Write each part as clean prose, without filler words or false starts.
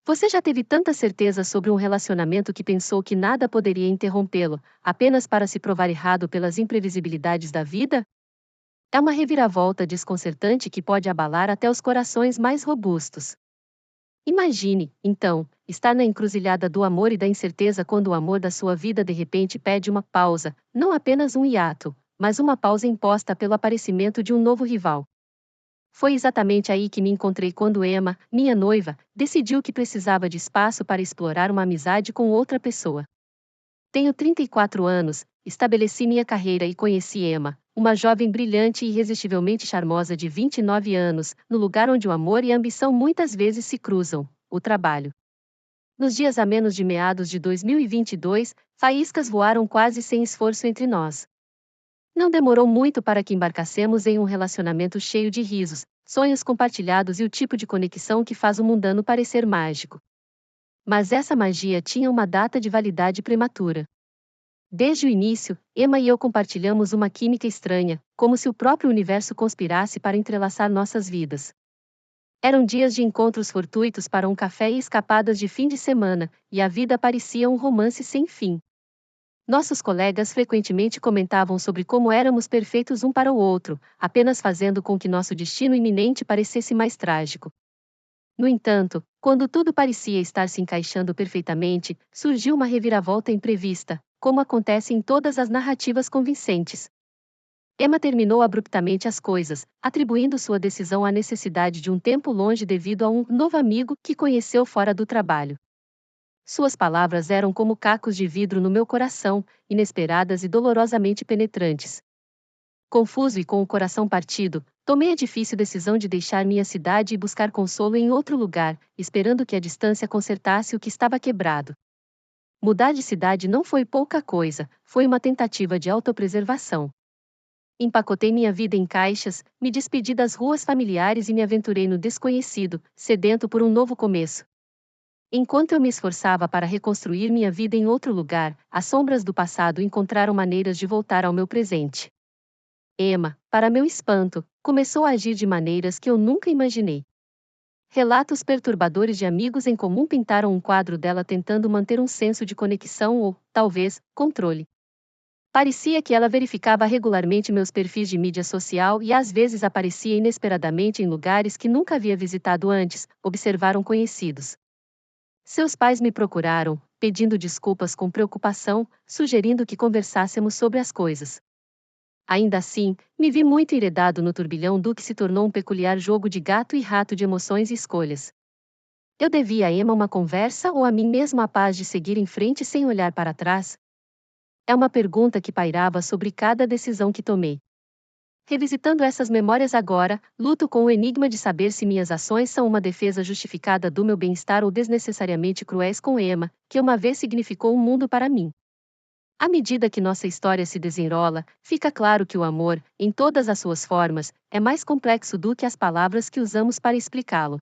Você já teve tanta certeza sobre um relacionamento que pensou que nada poderia interrompê-lo, apenas para se provar errado pelas imprevisibilidades da vida? É uma reviravolta desconcertante que pode abalar até os corações mais robustos. Imagine, então, estar na encruzilhada do amor e da incerteza quando o amor da sua vida de repente pede uma pausa, não apenas um hiato, mas uma pausa imposta pelo aparecimento de um novo rival. Foi exatamente aí que me encontrei quando Emma, minha noiva, decidiu que precisava de espaço para explorar uma amizade com outra pessoa. Tenho 34 anos, estabeleci minha carreira e conheci Emma, uma jovem brilhante e irresistivelmente charmosa de 29 anos, no lugar onde o amor e a ambição muitas vezes se cruzam, o trabalho. Nos dias a menos de meados de 2022, faíscas voaram quase sem esforço entre nós. Não demorou muito para que embarcássemos em um relacionamento cheio de risos, sonhos compartilhados e o tipo de conexão que faz o mundano parecer mágico. Mas essa magia tinha uma data de validade prematura. Desde o início, Emma e eu compartilhamos uma química estranha, como se o próprio universo conspirasse para entrelaçar nossas vidas. Eram dias de encontros fortuitos para um café e escapadas de fim de semana, e a vida parecia um romance sem fim. Nossos colegas frequentemente comentavam sobre como éramos perfeitos um para o outro, apenas fazendo com que nosso destino iminente parecesse mais trágico. No entanto, quando tudo parecia estar se encaixando perfeitamente, surgiu uma reviravolta imprevista, como acontece em todas as narrativas convincentes. Emma terminou abruptamente as coisas, atribuindo sua decisão à necessidade de um tempo longe devido a um novo amigo que conheceu fora do trabalho. Suas palavras eram como cacos de vidro no meu coração, inesperadas e dolorosamente penetrantes. Confuso e com o coração partido, tomei a difícil decisão de deixar minha cidade e buscar consolo em outro lugar, esperando que a distância consertasse o que estava quebrado. Mudar de cidade não foi pouca coisa, foi uma tentativa de autopreservação. Empacotei minha vida em caixas, me despedi das ruas familiares e me aventurei no desconhecido, sedento por um novo começo. Enquanto eu me esforçava para reconstruir minha vida em outro lugar, as sombras do passado encontraram maneiras de voltar ao meu presente. Emma, para meu espanto, começou a agir de maneiras que eu nunca imaginei. Relatos perturbadores de amigos em comum pintaram um quadro dela tentando manter um senso de conexão ou, talvez, controle. Parecia que ela verificava regularmente meus perfis de mídia social e às vezes aparecia inesperadamente em lugares que nunca havia visitado antes, observaram conhecidos. Seus pais me procuraram, pedindo desculpas com preocupação, sugerindo que conversássemos sobre as coisas. Ainda assim, me vi muito enredado no turbilhão do que se tornou um peculiar jogo de gato e rato de emoções e escolhas. Eu devia a Emma uma conversa ou a mim mesma a paz de seguir em frente sem olhar para trás? É uma pergunta que pairava sobre cada decisão que tomei. Revisitando essas memórias agora, luto com o enigma de saber se minhas ações são uma defesa justificada do meu bem-estar ou desnecessariamente cruéis com Emma, que uma vez significou um mundo para mim. À medida que nossa história se desenrola, fica claro que o amor, em todas as suas formas, é mais complexo do que as palavras que usamos para explicá-lo.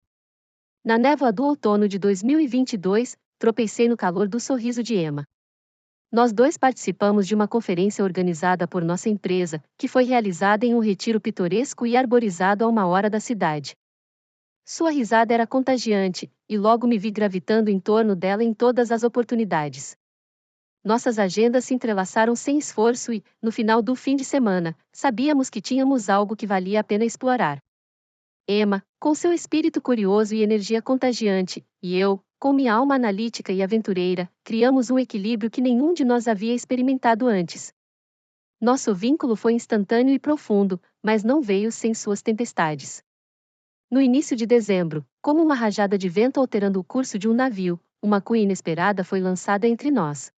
Na névoa do outono de 2022, tropecei no calor do sorriso de Emma. Nós dois participamos de uma conferência organizada por nossa empresa, que foi realizada em um retiro pitoresco e arborizado a 1 hora da cidade. Sua risada era contagiante, e logo me vi gravitando em torno dela em todas as oportunidades. Nossas agendas se entrelaçaram sem esforço e, no final do fim de semana, sabíamos que tínhamos algo que valia a pena explorar. Emma, com seu espírito curioso e energia contagiante, e eu, com minha alma analítica e aventureira, criamos um equilíbrio que nenhum de nós havia experimentado antes. Nosso vínculo foi instantâneo e profundo, mas não veio sem suas tempestades. No início de dezembro, como uma rajada de vento alterando o curso de um navio, uma cunha inesperada foi lançada entre nós.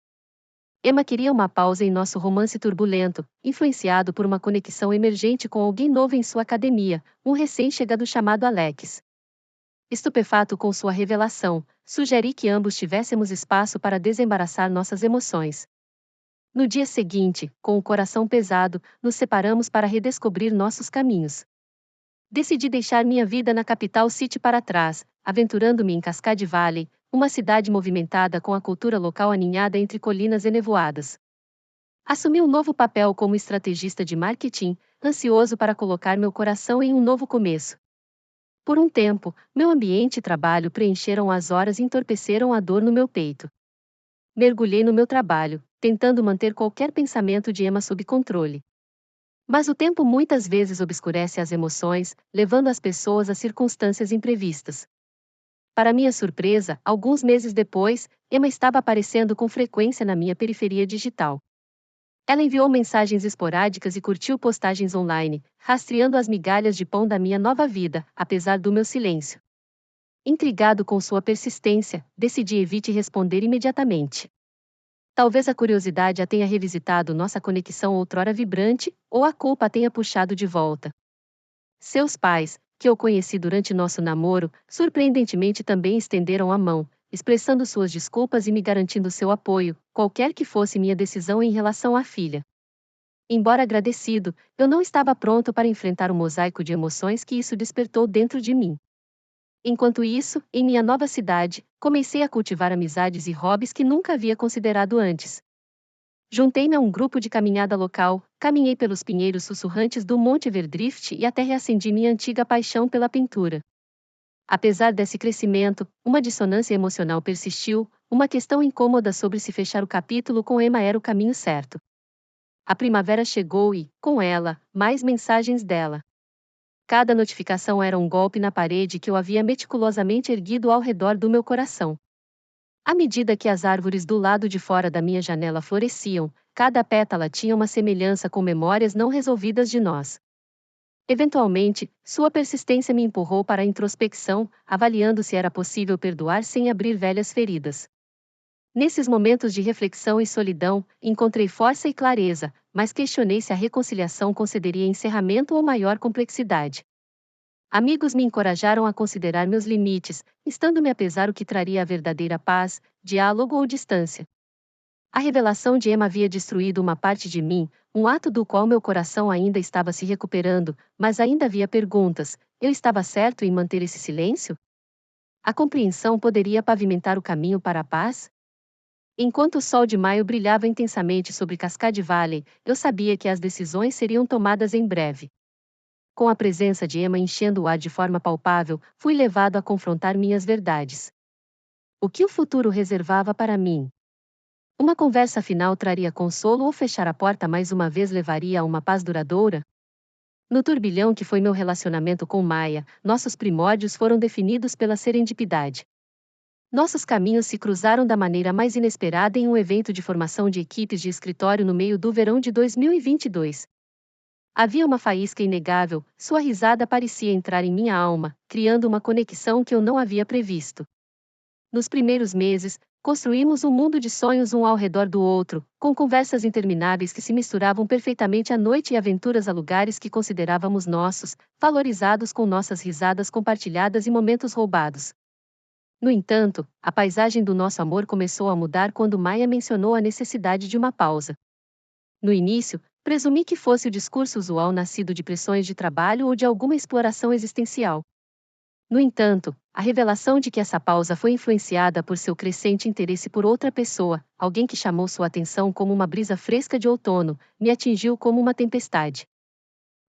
Emma queria uma pausa em nosso romance turbulento, influenciado por uma conexão emergente com alguém novo em sua academia, um recém-chegado chamado Alex. Estupefato com sua revelação, sugeri que ambos tivéssemos espaço para desembaraçar nossas emoções. No dia seguinte, com o coração pesado, nos separamos para redescobrir nossos caminhos. Decidi deixar minha vida na capital City para trás, aventurando-me em Cascade Valley, uma cidade movimentada com a cultura local aninhada entre colinas enevoadas. Assumi um novo papel como estrategista de marketing, ansioso para colocar meu coração em um novo começo. Por um tempo, meu ambiente e trabalho preencheram as horas e entorpeceram a dor no meu peito. Mergulhei no meu trabalho, tentando manter qualquer pensamento de Emma sob controle. Mas o tempo muitas vezes obscurece as emoções, levando as pessoas a circunstâncias imprevistas. Para minha surpresa, alguns meses depois, Emma estava aparecendo com frequência na minha periferia digital. Ela enviou mensagens esporádicas e curtiu postagens online, rastreando as migalhas de pão da minha nova vida, apesar do meu silêncio. Intrigado com sua persistência, decidi evite responder imediatamente. Talvez a curiosidade a tenha revisitado nossa conexão outrora vibrante, ou a culpa a tenha puxado de volta. Seus pais, que eu conheci durante nosso namoro, surpreendentemente também estenderam a mão, expressando suas desculpas e me garantindo seu apoio, qualquer que fosse minha decisão em relação à filha. Embora agradecido, eu não estava pronto para enfrentar o mosaico de emoções que isso despertou dentro de mim. Enquanto isso, em minha nova cidade, comecei a cultivar amizades e hobbies que nunca havia considerado antes. Juntei-me a um grupo de caminhada local, caminhei pelos pinheiros sussurrantes do Monte Verdrift e até reacendi minha antiga paixão pela pintura. Apesar desse crescimento, uma dissonância emocional persistiu, uma questão incômoda sobre se fechar o capítulo com Emma era o caminho certo. A primavera chegou e, com ela, mais mensagens dela. Cada notificação era um golpe na parede que eu havia meticulosamente erguido ao redor do meu coração. À medida que as árvores do lado de fora da minha janela floresciam, cada pétala tinha uma semelhança com memórias não resolvidas de nós. Eventualmente, sua persistência me empurrou para a introspecção, avaliando se era possível perdoar sem abrir velhas feridas. Nesses momentos de reflexão e solidão, encontrei força e clareza, mas questionei se a reconciliação concederia encerramento ou maior complexidade. Amigos me encorajaram a considerar meus limites, estando-me a pesar o que traria a verdadeira paz, diálogo ou distância. A revelação de Emma havia destruído uma parte de mim, um ato do qual meu coração ainda estava se recuperando, mas ainda havia perguntas: eu estava certo em manter esse silêncio? A compreensão poderia pavimentar o caminho para a paz? Enquanto o sol de maio brilhava intensamente sobre Cascade Valley, eu sabia que as decisões seriam tomadas em breve. Com a presença de Emma enchendo o ar de forma palpável, fui levado a confrontar minhas verdades. O que o futuro reservava para mim? Uma conversa final traria consolo ou fechar a porta mais uma vez levaria a uma paz duradoura? No turbilhão que foi meu relacionamento com Maia, nossos primórdios foram definidos pela serendipidade. Nossos caminhos se cruzaram da maneira mais inesperada em um evento de formação de equipes de escritório no meio do verão de 2022. Havia uma faísca inegável, sua risada parecia entrar em minha alma, criando uma conexão que eu não havia previsto. Nos primeiros meses, construímos um mundo de sonhos um ao redor do outro, com conversas intermináveis que se misturavam perfeitamente à noite e aventuras a lugares que considerávamos nossos, valorizados com nossas risadas compartilhadas e momentos roubados. No entanto, a paisagem do nosso amor começou a mudar quando Maia mencionou a necessidade de uma pausa. No início, presumi que fosse o discurso usual nascido de pressões de trabalho ou de alguma exploração existencial. No entanto, a revelação de que essa pausa foi influenciada por seu crescente interesse por outra pessoa, alguém que chamou sua atenção como uma brisa fresca de outono, me atingiu como uma tempestade.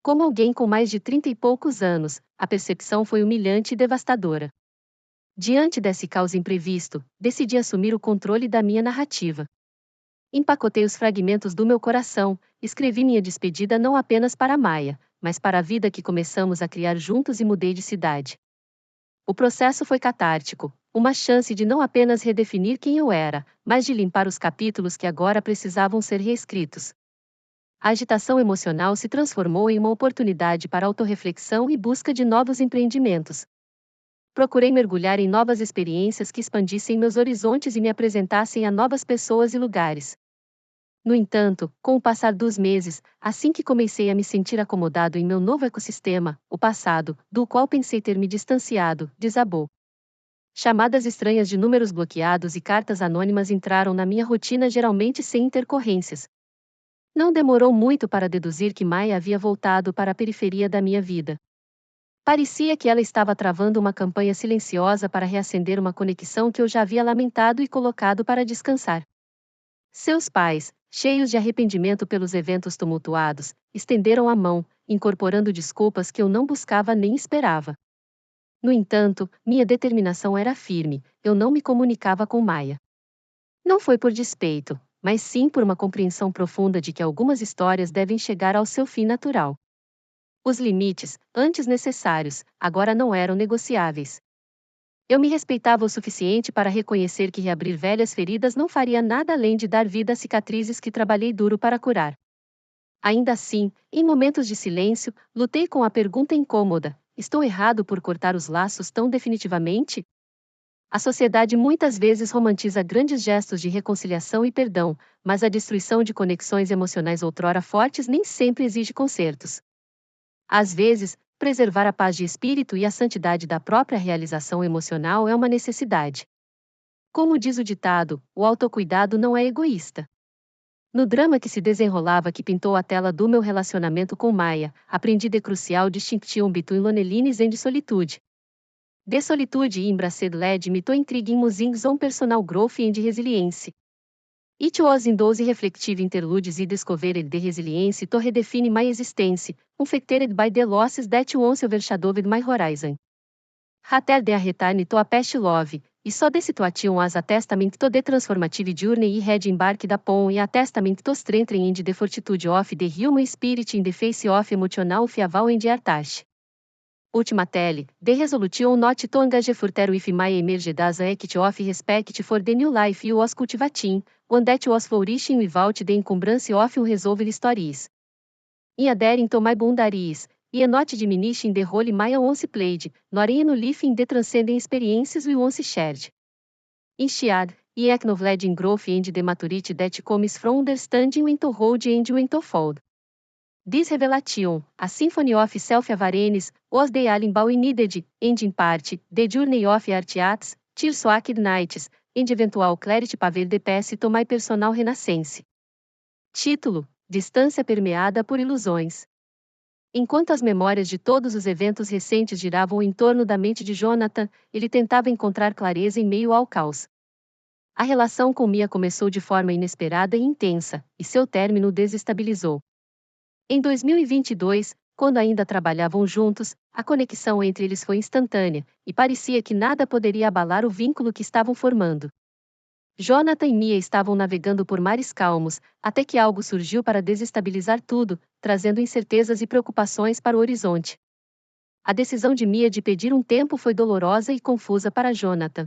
Como alguém com mais de 30 e poucos anos, a percepção foi humilhante e devastadora. Diante desse caos imprevisto, decidi assumir o controle da minha narrativa. Empacotei os fragmentos do meu coração, escrevi minha despedida não apenas para Maia, mas para a vida que começamos a criar juntos e mudei de cidade. O processo foi catártico, uma chance de não apenas redefinir quem eu era, mas de limpar os capítulos que agora precisavam ser reescritos. A agitação emocional se transformou em uma oportunidade para autorreflexão e busca de novos empreendimentos. Procurei mergulhar em novas experiências que expandissem meus horizontes e me apresentassem a novas pessoas e lugares. No entanto, com o passar dos meses, assim que comecei a me sentir acomodado em meu novo ecossistema, o passado, do qual pensei ter me distanciado, desabou. Chamadas estranhas de números bloqueados e cartas anônimas entraram na minha rotina geralmente sem intercorrências. Não demorou muito para deduzir que Maia havia voltado para a periferia da minha vida. Parecia que ela estava travando uma campanha silenciosa para reacender uma conexão que eu já havia lamentado e colocado para descansar. Seus pais, cheios de arrependimento pelos eventos tumultuados, estenderam a mão, incorporando desculpas que eu não buscava nem esperava. No entanto, minha determinação era firme, eu não me comunicava com Maya. Não foi por despeito, mas sim por uma compreensão profunda de que algumas histórias devem chegar ao seu fim natural. Os limites, antes necessários, agora não eram negociáveis. Eu me respeitava o suficiente para reconhecer que reabrir velhas feridas não faria nada além de dar vida a cicatrizes que trabalhei duro para curar. Ainda assim, em momentos de silêncio, lutei com a pergunta incômoda: estou errado por cortar os laços tão definitivamente? A sociedade muitas vezes romantiza grandes gestos de reconciliação e perdão, mas a destruição de conexões emocionais outrora fortes nem sempre exige consertos. Às vezes, preservar a paz de espírito e a santidade da própria realização emocional é uma necessidade. Como diz o ditado, o autocuidado não é egoísta. No drama que se desenrolava que pintou a tela do meu relacionamento com Maya, aprendi de crucial distinction between loneliness and solitude. De solitude e embraced led me to intrigue in musings on personal growth and resilience. It was in those reflective interludes I discovered the resilience to redefine my existence, affected by the losses that once overshadowed my horizon. Rather than return to a past love, e só the situation as a testament to the transformative journey I had embarked upon e a testament to strengthening and the fortitude of the human spirit in the face of emotional upheaval and attach. Ultimately, the resolution not to engage further with my emerged as an act of respect for the new life I was cultivating, one that was flourishing without the encumbrance of unresolved stories. In adhering to my boundaries, I am not diminishing the role Maya once played, nor in living the transcending experiences we once shared. Instead, I acknowledging growth and the maturity that comes from understanding when to hold and when to fold. This revelation, a symphony of self-awareness, was the alien bow needed, and in part, the journey of artists, tear-soaked nights, and eventual clarity paved the path to my personal renaissance. Título: Distância permeada por ilusões. Enquanto as memórias de todos os eventos recentes giravam em torno da mente de Jonathan, ele tentava encontrar clareza em meio ao caos. A relação com Mia começou de forma inesperada e intensa, e seu término o desestabilizou. Em 2022, quando ainda trabalhavam juntos, a conexão entre eles foi instantânea, e parecia que nada poderia abalar o vínculo que estavam formando. Jonathan e Mia estavam navegando por mares calmos, até que algo surgiu para desestabilizar tudo, trazendo incertezas e preocupações para o horizonte. A decisão de Mia de pedir um tempo foi dolorosa e confusa para Jonathan.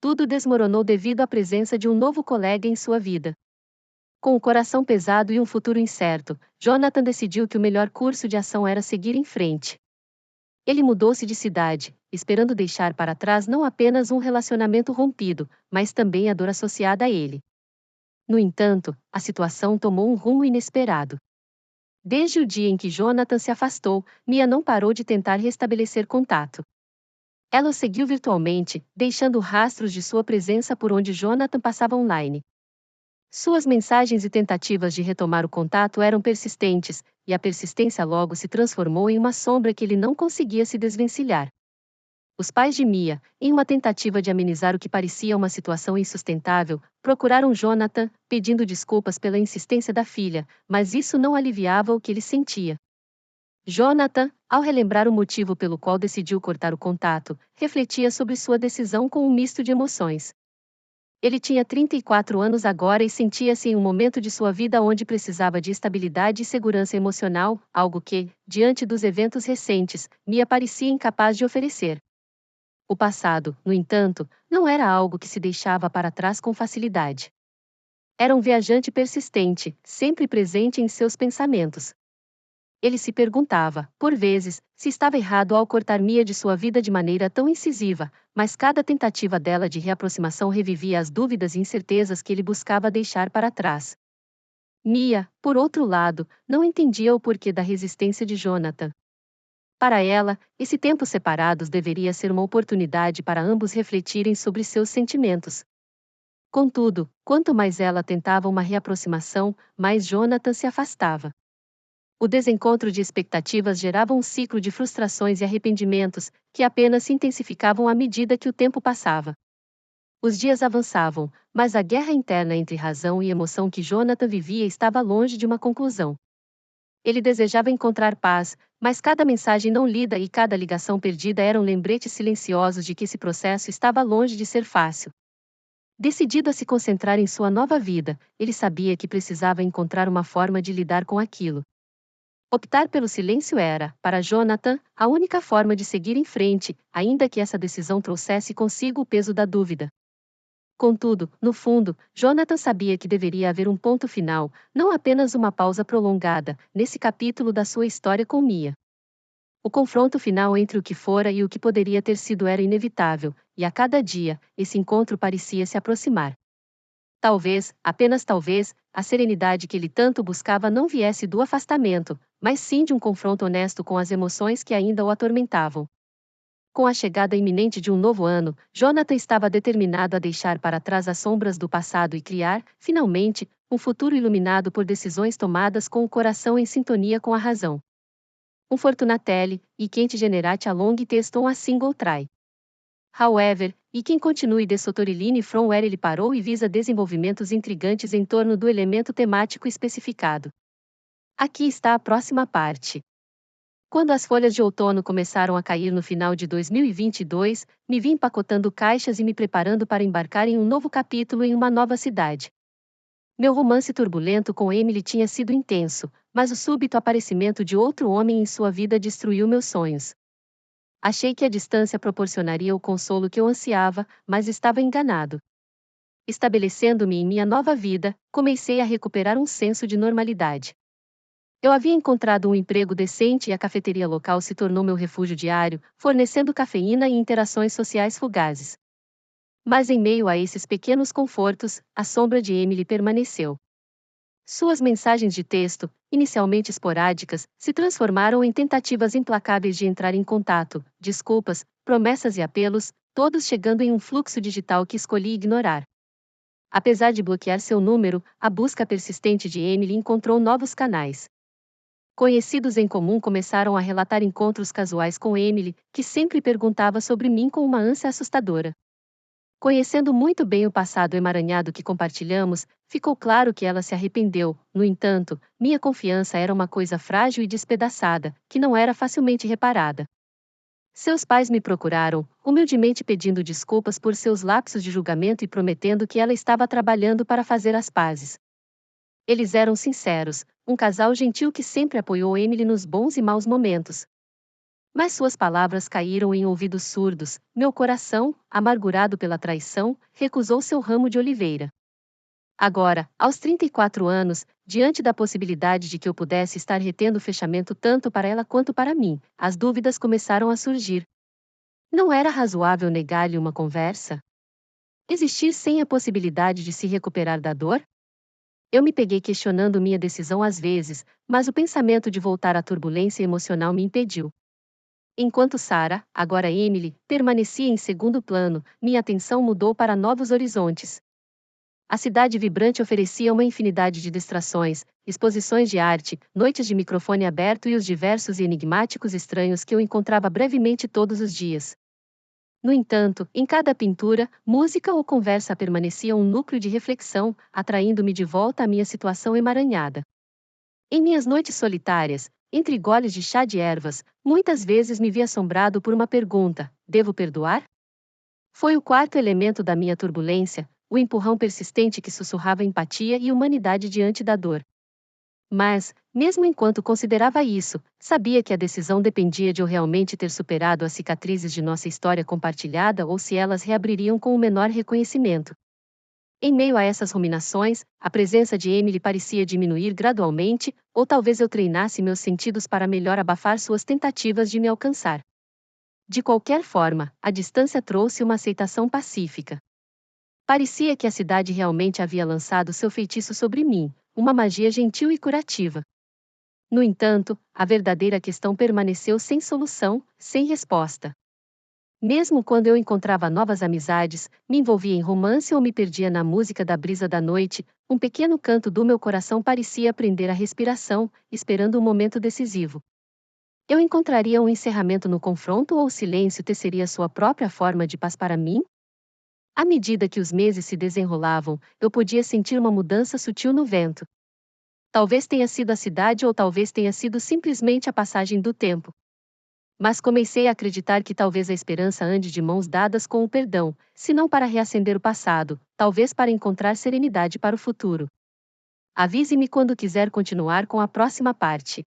Tudo desmoronou devido à presença de um novo colega em sua vida. Com o coração pesado e um futuro incerto, Jonathan decidiu que o melhor curso de ação era seguir em frente. Ele mudou-se de cidade, esperando deixar para trás não apenas um relacionamento rompido, mas também a dor associada a ele. No entanto, a situação tomou um rumo inesperado. Desde o dia em que Jonathan se afastou, Mia não parou de tentar restabelecer contato. Ela o seguiu virtualmente, deixando rastros de sua presença por onde Jonathan passava online. Suas mensagens e tentativas de retomar o contato eram persistentes, e a persistência logo se transformou em uma sombra que ele não conseguia se desvencilhar. Os pais de Mia, em uma tentativa de amenizar o que parecia uma situação insustentável, procuraram Jonathan, pedindo desculpas pela insistência da filha, mas isso não aliviava o que ele sentia. Jonathan, ao relembrar o motivo pelo qual decidiu cortar o contato, refletia sobre sua decisão com um misto de emoções. Ele tinha 34 anos agora e sentia-se em um momento de sua vida onde precisava de estabilidade e segurança emocional, algo que, diante dos eventos recentes, Mia parecia incapaz de oferecer. O passado, no entanto, não era algo que se deixava para trás com facilidade. Era um viajante persistente, sempre presente em seus pensamentos. Ele se perguntava, por vezes, se estava errado ao cortar Mia de sua vida de maneira tão incisiva, mas cada tentativa dela de reaproximação revivia as dúvidas e incertezas que ele buscava deixar para trás. Mia, por outro lado, não entendia o porquê da resistência de Jonathan. Para ela, esse tempo separados deveria ser uma oportunidade para ambos refletirem sobre seus sentimentos. Contudo, quanto mais ela tentava uma reaproximação, mais Jonathan se afastava. O desencontro de expectativas gerava um ciclo de frustrações e arrependimentos, que apenas se intensificavam à medida que o tempo passava. Os dias avançavam, mas a guerra interna entre razão e emoção que Jonathan vivia estava longe de uma conclusão. Ele desejava encontrar paz, mas cada mensagem não lida e cada ligação perdida eram lembretes silenciosos de que esse processo estava longe de ser fácil. Decidido a se concentrar em sua nova vida, ele sabia que precisava encontrar uma forma de lidar com aquilo. Optar pelo silêncio era, para Jonathan, a única forma de seguir em frente, ainda que essa decisão trouxesse consigo o peso da dúvida. Contudo, no fundo, Jonathan sabia que deveria haver um ponto final, não apenas uma pausa prolongada, nesse capítulo da sua história com Mia. O confronto final entre o que fora e o que poderia ter sido era inevitável, e a cada dia, esse encontro parecia se aproximar. Talvez, apenas talvez, a serenidade que ele tanto buscava não viesse do afastamento, mas sim de um confronto honesto com as emoções que ainda o atormentavam. Com a chegada iminente de um novo ano, Jonathan estava determinado a deixar para trás as sombras do passado e criar, finalmente, um futuro iluminado por decisões tomadas com o coração em sintonia com a razão. Um fortunatelli, e quem te generate a long teston a single try. However, e quem continue de Sotoriline from where ele parou e visa desenvolvimentos intrigantes em torno do elemento temático especificado. Aqui está a próxima parte. Quando as folhas de outono começaram a cair no final de 2022, me vi empacotando caixas e me preparando para embarcar em um novo capítulo em uma nova cidade. Meu romance turbulento com Emily tinha sido intenso, mas o súbito aparecimento de outro homem em sua vida destruiu meus sonhos. Achei que a distância proporcionaria o consolo que eu ansiava, mas estava enganado. Estabelecendo-me em minha nova vida, comecei a recuperar um senso de normalidade. Eu havia encontrado um emprego decente e a cafeteria local se tornou meu refúgio diário, fornecendo cafeína e interações sociais fugazes. Mas em meio a esses pequenos confortos, a sombra de Emily permaneceu. Suas mensagens de texto, inicialmente esporádicas, se transformaram em tentativas implacáveis de entrar em contato, desculpas, promessas e apelos, todos chegando em um fluxo digital que escolhi ignorar. Apesar de bloquear seu número, a busca persistente de Emily encontrou novos canais. Conhecidos em comum começaram a relatar encontros casuais com Emily, que sempre perguntava sobre mim com uma ânsia assustadora. Conhecendo muito bem o passado emaranhado que compartilhamos, ficou claro que ela se arrependeu. No entanto, minha confiança era uma coisa frágil e despedaçada, que não era facilmente reparada. Seus pais me procuraram, humildemente pedindo desculpas por seus lapsos de julgamento e prometendo que ela estava trabalhando para fazer as pazes. Eles eram sinceros, um casal gentil que sempre apoiou Emily nos bons e maus momentos. Mas suas palavras caíram em ouvidos surdos, meu coração, amargurado pela traição, recusou seu ramo de oliveira. Agora, aos 34 anos, diante da possibilidade de que eu pudesse estar retendo o fechamento tanto para ela quanto para mim, as dúvidas começaram a surgir. Não era razoável negar-lhe uma conversa? Existir sem a possibilidade de se recuperar da dor? Eu me peguei questionando minha decisão às vezes, mas o pensamento de voltar à turbulência emocional me impediu. Enquanto Sarah, agora Emily, permanecia em segundo plano, minha atenção mudou para novos horizontes. A cidade vibrante oferecia uma infinidade de distrações, exposições de arte, noites de microfone aberto e os diversos e enigmáticos estranhos que eu encontrava brevemente todos os dias. No entanto, em cada pintura, música ou conversa permanecia um núcleo de reflexão, atraindo-me de volta à minha situação emaranhada. Em minhas noites solitárias, entre goles de chá de ervas, muitas vezes me vi assombrado por uma pergunta: devo perdoar? Foi o quarto elemento da minha turbulência, o empurrão persistente que sussurrava empatia e humanidade diante da dor. Mas, mesmo enquanto considerava isso, sabia que a decisão dependia de eu realmente ter superado as cicatrizes de nossa história compartilhada ou se elas reabririam com o menor reconhecimento. Em meio a essas ruminações, a presença de Emily parecia diminuir gradualmente, ou talvez eu treinasse meus sentidos para melhor abafar suas tentativas de me alcançar. De qualquer forma, a distância trouxe uma aceitação pacífica. Parecia que a cidade realmente havia lançado seu feitiço sobre mim, uma magia gentil e curativa. No entanto, a verdadeira questão permaneceu sem solução, sem resposta. Mesmo quando eu encontrava novas amizades, me envolvia em romance ou me perdia na música da brisa da noite, um pequeno canto do meu coração parecia prender a respiração, esperando o momento decisivo. Eu encontraria um encerramento no confronto ou o silêncio teceria sua própria forma de paz para mim? À medida que os meses se desenrolavam, eu podia sentir uma mudança sutil no vento. Talvez tenha sido a cidade ou talvez tenha sido simplesmente a passagem do tempo. Mas comecei a acreditar que talvez a esperança ande de mãos dadas com o perdão, se não para reacender o passado, talvez para encontrar serenidade para o futuro. Avise-me quando quiser continuar com a próxima parte.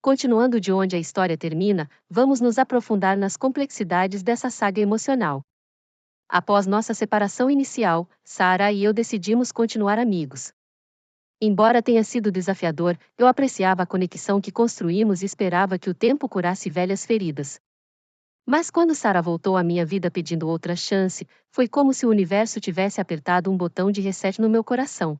Continuando de onde a história termina, vamos nos aprofundar nas complexidades dessa saga emocional. Após nossa separação inicial, Sarah e eu decidimos continuar amigos. Embora tenha sido desafiador, eu apreciava a conexão que construímos e esperava que o tempo curasse velhas feridas. Mas quando Sarah voltou à minha vida pedindo outra chance, foi como se o universo tivesse apertado um botão de reset no meu coração.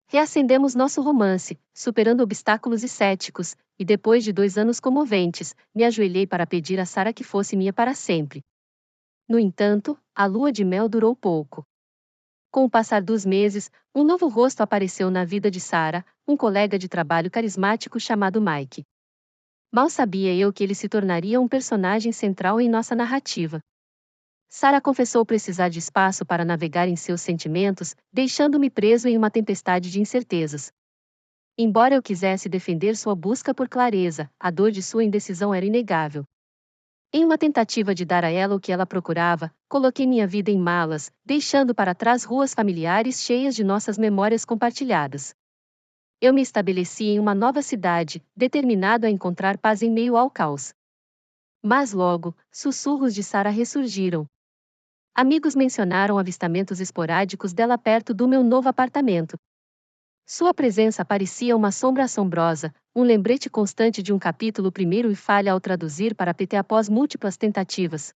Reacendemos nosso romance, superando obstáculos e céticos, e depois de 2 anos comoventes, me ajoelhei para pedir a Sarah que fosse minha para sempre. No entanto, a lua de mel durou pouco. Com o passar dos meses, um novo rosto apareceu na vida de Sarah, um colega de trabalho carismático chamado Mike. Mal sabia eu que ele se tornaria um personagem central em nossa narrativa. Sarah confessou precisar de espaço para navegar em seus sentimentos, deixando-me preso em uma tempestade de incertezas. Embora eu quisesse defender sua busca por clareza, a dor de sua indecisão era inegável. Em uma tentativa de dar a ela o que ela procurava, coloquei minha vida em malas, deixando para trás ruas familiares cheias de nossas memórias compartilhadas. Eu me estabeleci em uma nova cidade, determinado a encontrar paz em meio ao caos. Mas logo, sussurros de Sarah ressurgiram. Amigos mencionaram avistamentos esporádicos dela perto do meu novo apartamento. Sua presença parecia uma sombra assombrosa, um lembrete constante de um capítulo primeiro e falha ao traduzir para PT após múltiplas tentativas.